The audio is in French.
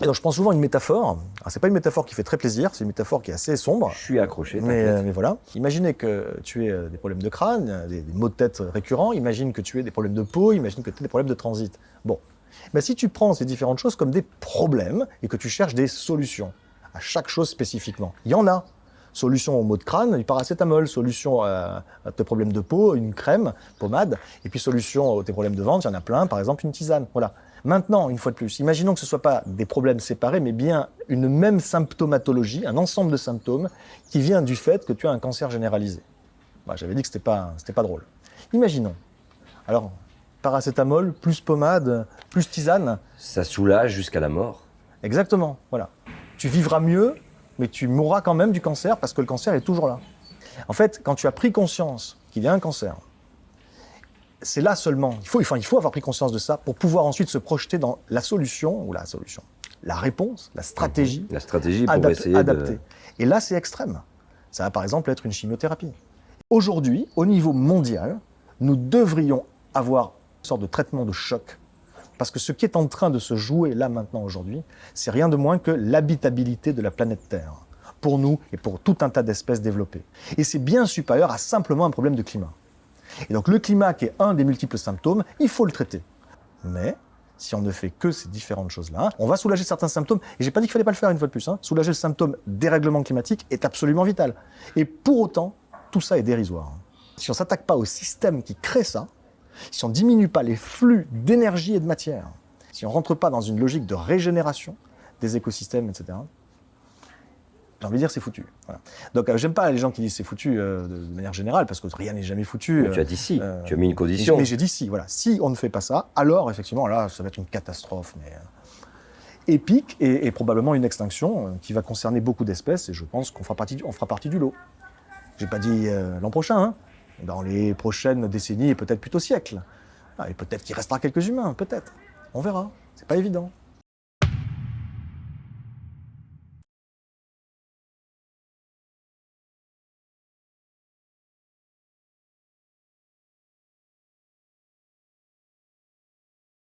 Et donc je prends souvent une métaphore. Alors, c'est pas une métaphore qui fait très plaisir, c'est une métaphore qui est assez sombre. Je suis accroché. Mais voilà. Imaginez que tu aies des problèmes de crâne, des maux de tête récurrents. Imagine que tu aies des problèmes de peau. Imagine que tu aies des problèmes de transit. Bon. Ben, si tu prends ces différentes choses comme des problèmes et que tu cherches des solutions à chaque chose spécifiquement, il y en a. Solution aux maux de crâne, du paracétamol. Solution à tes problèmes de peau, une crème, pommade. Et puis solution à tes problèmes de ventre, il y en a plein, par exemple une tisane. Voilà. Maintenant, une fois de plus, imaginons que ce ne soit pas des problèmes séparés, mais bien une même symptomatologie, un ensemble de symptômes qui vient du fait que tu as un cancer généralisé. Bah, j'avais dit que c'était pas drôle. Imaginons. Alors, paracétamol, plus pommade, plus tisane. Ça soulage jusqu'à la mort. Exactement, voilà. Tu vivras mieux, mais tu mourras quand même du cancer parce que le cancer est toujours là. En fait, quand tu as pris conscience qu'il y a un cancer, c'est là seulement, il faut avoir pris conscience de ça pour pouvoir ensuite se projeter dans la solution, la réponse, la stratégie. La stratégie pour essayer adapter. Et là, c'est extrême. Ça va par exemple être une chimiothérapie. Aujourd'hui, au niveau mondial, nous devrions avoir une sorte de traitement de choc. Parce que ce qui est en train de se jouer là maintenant aujourd'hui, c'est rien de moins que l'habitabilité de la planète Terre. Pour nous et pour tout un tas d'espèces développées. Et c'est bien supérieur à simplement un problème de climat. Et donc le climat, qui est un des multiples symptômes, il faut le traiter. Mais si on ne fait que ces différentes choses-là, on va soulager certains symptômes. Et j'ai pas dit qu'il fallait pas le faire une fois de plus. Soulager le symptôme dérèglement climatique est absolument vital. Et pour autant, tout ça est dérisoire. Si on s'attaque pas au système qui crée ça, si on diminue pas les flux d'énergie et de matière, si on rentre pas dans une logique de régénération des écosystèmes, etc., j'ai envie de dire c'est foutu. Voilà. Donc j'aime pas les gens qui disent c'est foutu de manière générale, parce que rien n'est jamais foutu. Mais tu as dit si, tu as mis une condition. Mais j'ai dit si, voilà. Si on ne fait pas ça, alors effectivement là, ça va être une catastrophe, mais épique et probablement une extinction qui va concerner beaucoup d'espèces, et je pense qu'on fera partie du lot. J'ai pas dit l'an prochain, hein. Dans les prochaines décennies et peut-être plutôt siècles. Ah, et peut-être qu'il restera quelques humains, peut-être. On verra. C'est pas évident.